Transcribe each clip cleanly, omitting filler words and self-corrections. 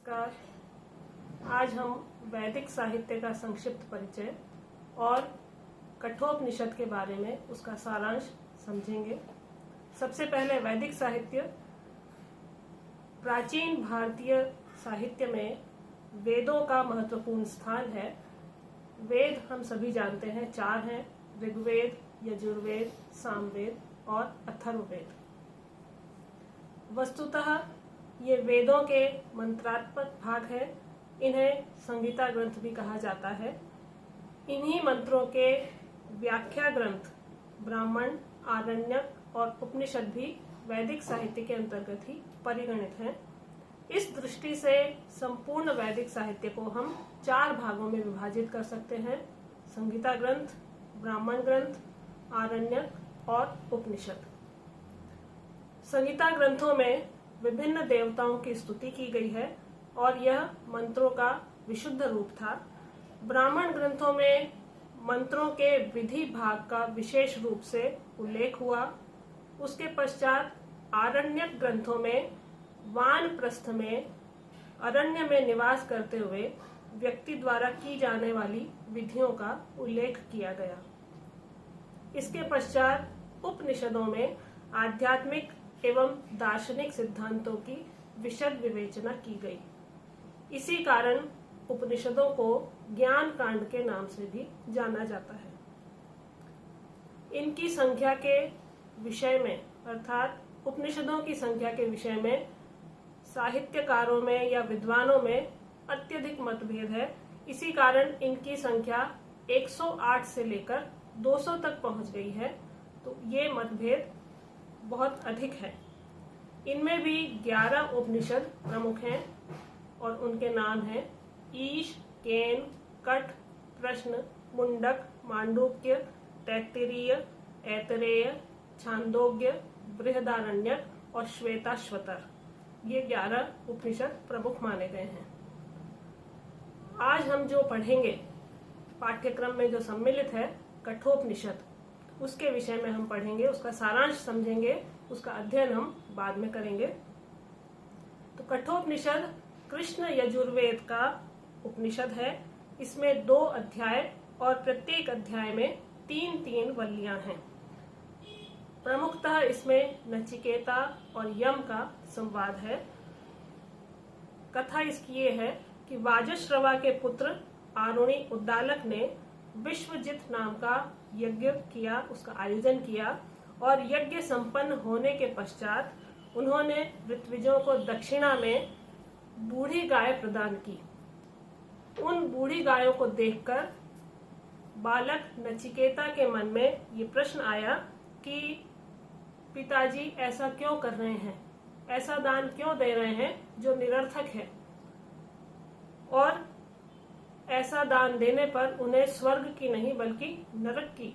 नमस्कार। आज हम वैदिक साहित्य का संक्षिप्त परिचय और कठोपनिषद के बारे में उसका सारांश समझेंगे। सबसे पहले वैदिक साहित्य। प्राचीन भारतीय साहित्य में वेदों का महत्वपूर्ण स्थान है। वेद हम सभी जानते हैं, 4 हैं: ऋग्वेद, यजुर्वेद, सामवेद और अथर्ववेद। वस्तुतः ये वेदों के मंत्रात्मक भाग है। इन्हें संहिता ग्रंथ भी कहा जाता है। इन्हीं मंत्रों के व्याख्या ग्रंथ ब्राह्मण, आरण्यक और उपनिषद भी वैदिक साहित्य के अंतर्गत ही परिगणित हैं। इस दृष्टि से संपूर्ण वैदिक साहित्य को हम 4 भागों में विभाजित कर सकते हैं: संहिता ग्रंथ, ब्राह्मण ग्रंथ, आरण्यक और उपनिषद। संहिता ग्रंथों में विभिन्न देवताओं की स्तुति की गई है और यह मंत्रों का विशुद्ध रूप था। ब्राह्मण ग्रंथों में मंत्रों के विधि भाग का विशेष रूप से उल्लेख हुआ। उसके पश्चात आरण्यक ग्रंथों में वानप्रस्थ में अरण्य में निवास करते हुए व्यक्ति द्वारा की जाने वाली विधियों का उल्लेख किया गया। इसके पश्चात उपनिषदों में आध्यात्मिक एवं दार्शनिक सिद्धांतों की विशद विवेचना की गई। इसी कारण उपनिषदों को ज्ञान कांड के नाम से भी जाना जाता है। इनकी संख्या के विषय में, अर्थात उपनिषदों की संख्या के विषय में साहित्यकारों में या विद्वानों में अत्यधिक मतभेद है। इसी कारण इनकी संख्या 108 से लेकर 200 तक पहुंच गई है। तो ये मतभेद बहुत अधिक है। इनमें भी 11 उपनिषद प्रमुख हैं और उनके नाम हैं: ईश, केन, कठ, प्रश्न, मुंडक, मांडूक्य, तैत्तिरीय, ऐतरेय, छांदोग्य, बृहदारण्यक और श्वेताश्वतर। ये 11 उपनिषद प्रमुख माने गए हैं। आज हम जो पढ़ेंगे, पाठ्यक्रम में जो सम्मिलित है कठोपनिषद, उसके विषय में हम पढ़ेंगे, उसका सारांश समझेंगे, उसका अध्ययन हम बाद में करेंगे। तो कठोपनिषद कृष्ण यजुर्वेद का उपनिषद है। इसमें 2 अध्याय और प्रत्येक अध्याय में 3-3 वल्लियां हैं। प्रमुखतः इसमें नचिकेता और यम का संवाद है। कथा इसकी ये है कि वाजश्रवा के पुत्र आरुणि उद्दालक ने विश्वजित नाम का यज्ञ किया, उसका आयोजन किया और यज्ञ संपन्न होने के पश्चात उन्होंने ऋत्विजों को दक्षिणा में बूढ़ी गाय प्रदान की। उन बूढ़ी गायों को देखकर बालक नचिकेता के मन में ये प्रश्न आया कि पिताजी ऐसा क्यों कर रहे हैं, ऐसा दान क्यों दे रहे हैं जो निरर्थक है, और ऐसा दान देने पर उन्हें स्वर्ग की नहीं बल्कि नरक की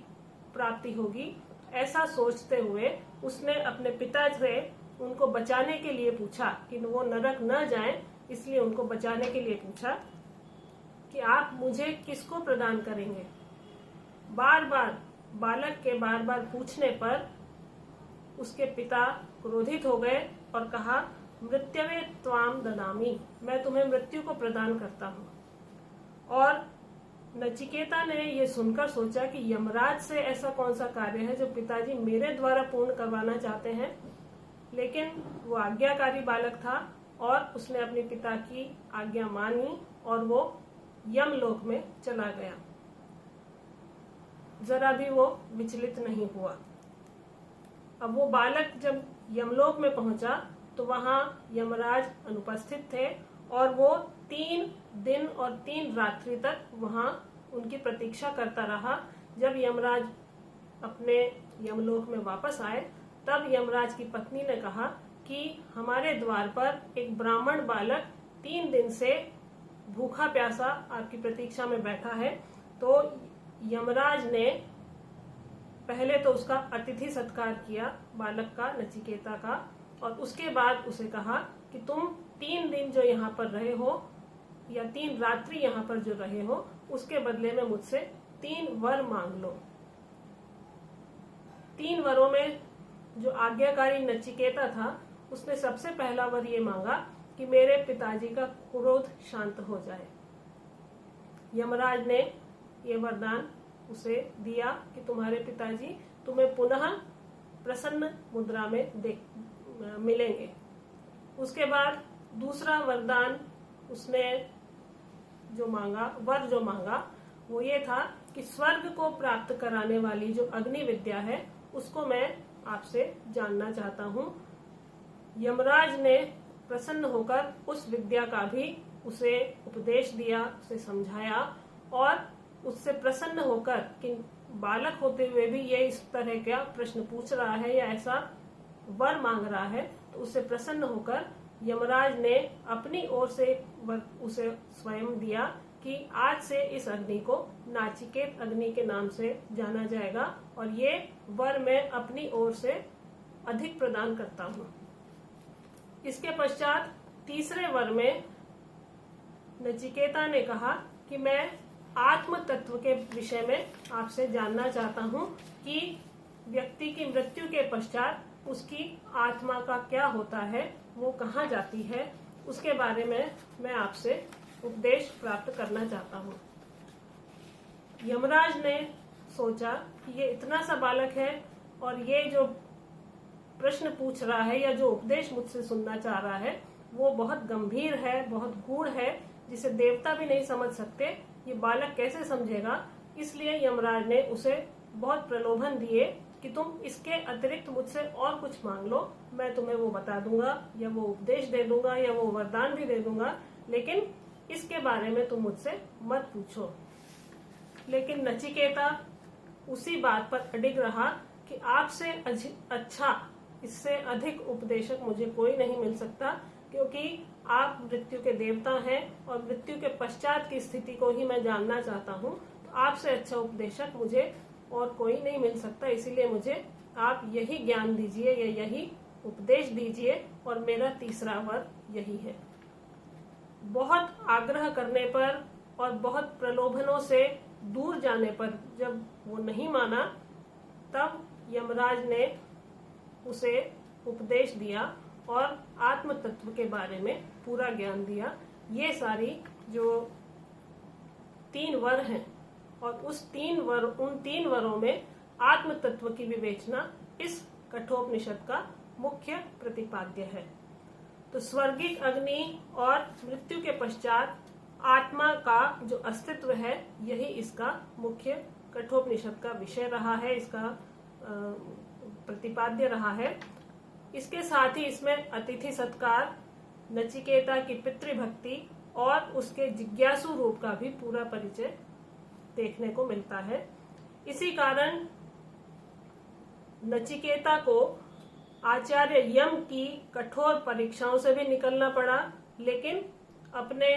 प्राप्ति होगी। ऐसा सोचते हुए उसने अपने पिता से उनको बचाने के लिए पूछा कि वो नरक न जाएं, इसलिए उनको बचाने के लिए पूछा कि आप मुझे किसको प्रदान करेंगे। बार बार बालक के बार बार पूछने पर उसके पिता क्रोधित हो गए और कहा, मृत्यवे त्वाम ददामी, मैं तुम्हें मृत्यु को प्रदान करता हूँ। और नचिकेता ने ये सुनकर सोचा कि यमराज से ऐसा कौन सा कार्य है जो पिताजी मेरे द्वारा पूर्ण करवाना चाहते हैं। लेकिन वो आज्ञाकारी बालक था और उसने अपने पिता की आज्ञा मानी और वो यमलोक में चला गया। जरा भी वो विचलित नहीं हुआ। अब वो बालक जब यमलोक में पहुंचा तो वहां यमराज अनुपस्थित थे और वो 3 दिन और 3 रात्रि तक वहां उनकी प्रतीक्षा करता रहा। जब यमराज अपने यमलोक में वापस आए तब यमराज की पत्नी ने कहा कि हमारे द्वार पर एक ब्राह्मण बालक 3 दिन से भूखा प्यासा आपकी प्रतीक्षा में बैठा है। तो यमराज ने पहले तो उसका अतिथि सत्कार किया, बालक का, नचिकेता का, और उसके बाद उसे कहा कि तुम 3 दिन जो यहाँ पर रहे हो या 3 रात्रि यहाँ पर जो रहे हो, उसके बदले में मुझसे 3 वर मांग लो। 3 वरों में जो आज्ञाकारी नचिकेता था उसने सबसे पहला वर ये मांगा कि मेरे पिताजी का क्रोध शांत हो जाए। यमराज ने ये वरदान उसे दिया कि तुम्हारे पिताजी तुम्हें पुनः प्रसन्न मुद्रा में मिलेंगे। उसके बाद दूसरा वरदान उसने जो मांगा वो ये था कि स्वर्ग को प्राप्त कराने वाली जो अग्नि विद्या है उसको मैं आपसे जानना चाहता हूँ। यमराज ने प्रसन्न होकर उस विद्या का भी उसे उपदेश दिया, उसे समझाया और उससे प्रसन्न होकर कि बालक होते हुए भी ये इस तरह का प्रश्न पूछ रहा है या ऐसा वर मांग रहा है, तो उससे प्रसन्न होकर यमराज ने अपनी ओर से उसे स्वयं दिया कि आज से इस अग्नि को नाचिकेत अग्नि के नाम से जाना जाएगा और ये वर मैं अपनी ओर से अधिक प्रदान करता हूँ। इसके पश्चात तीसरे वर में नचिकेता ने कहा कि मैं आत्म तत्व के विषय में आपसे जानना चाहता हूँ कि व्यक्ति की मृत्यु के पश्चात उसकी आत्मा का क्या होता है, वो कहाँ जाती है, उसके बारे में मैं आपसे उपदेश प्राप्त करना चाहता हूँ। यमराज ने सोचा कि ये इतना सा बालक है और ये जो प्रश्न पूछ रहा है या जो उपदेश मुझसे सुनना चाह रहा है वो बहुत गंभीर है, बहुत गूढ़ है, जिसे देवता भी नहीं समझ सकते, ये बालक कैसे समझेगा। इसलिए यमराज ने उसे बहुत प्रलोभन दिए कि तुम इसके अतिरिक्त मुझसे और कुछ मांग लो, मैं तुम्हें वो बता दूंगा या वो उपदेश दे दूंगा या वो वरदान भी दे दूंगा, लेकिन इसके बारे में तुम मुझसे मत पूछो। लेकिन नचिकेता उसी बात पर अडिग रहा कि आपसे अच्छा, इससे अधिक उपदेशक मुझे कोई नहीं मिल सकता, क्योंकि आप मृत्यु के देवता हैं और मृत्यु के पश्चात की स्थिति को ही मैं जानना चाहता हूँ, तो आपसे अच्छा उपदेशक मुझे और कोई नहीं मिल सकता। इसीलिए मुझे आप यही ज्ञान दीजिए या यही उपदेश दीजिए और मेरा तीसरा वर यही है। बहुत आग्रह करने पर और बहुत प्रलोभनों से दूर जाने पर जब वो नहीं माना, तब यमराज ने उसे उपदेश दिया और आत्म तत्व के बारे में पूरा ज्ञान दिया। ये सारी जो 3 वर हैं और उन तीन वरों में आत्म तत्व की विवेचना इस कठोपनिषद का मुख्य प्रतिपाद्य है। तो स्वर्गिक अग्नि और मृत्यु के पश्चात आत्मा का जो अस्तित्व है, यही इसका मुख्य कठोपनिषद का विषय रहा है, इसका प्रतिपाद्य रहा है। इसके साथ ही इसमें अतिथि सत्कार, नचिकेता की पितृभक्ति और उसके जिज्ञासु रूप का भी पूरा परिचय देखने को मिलता है। इसी कारण नचिकेता को आचार्य यम की कठोर परीक्षाओं से भी निकलना पड़ा, लेकिन अपने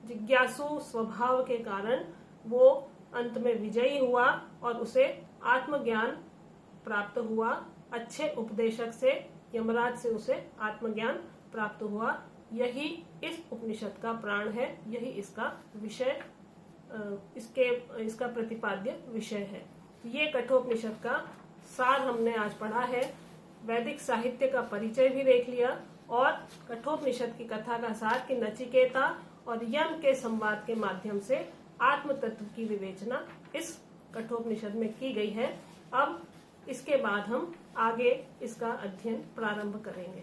जिज्ञासु स्वभाव के कारण वो अंत में विजयी हुआ और उसे आत्मज्ञान प्राप्त हुआ। अच्छे उपदेशक से, यमराज से उसे आत्मज्ञान प्राप्त हुआ। यही इस उपनिषद का प्राण है, यही इसका विषय, इसका प्रतिपाद्य विषय है। ये कठोपनिषद का सार हमने आज पढ़ा है। वैदिक साहित्य का परिचय भी देख लिया और कठोपनिषद की कथा का सार कि नचिकेता और यम के संवाद के माध्यम से आत्म तत्व की विवेचना इस कठोपनिषद में की गई है। अब इसके बाद हम आगे इसका अध्ययन प्रारंभ करेंगे।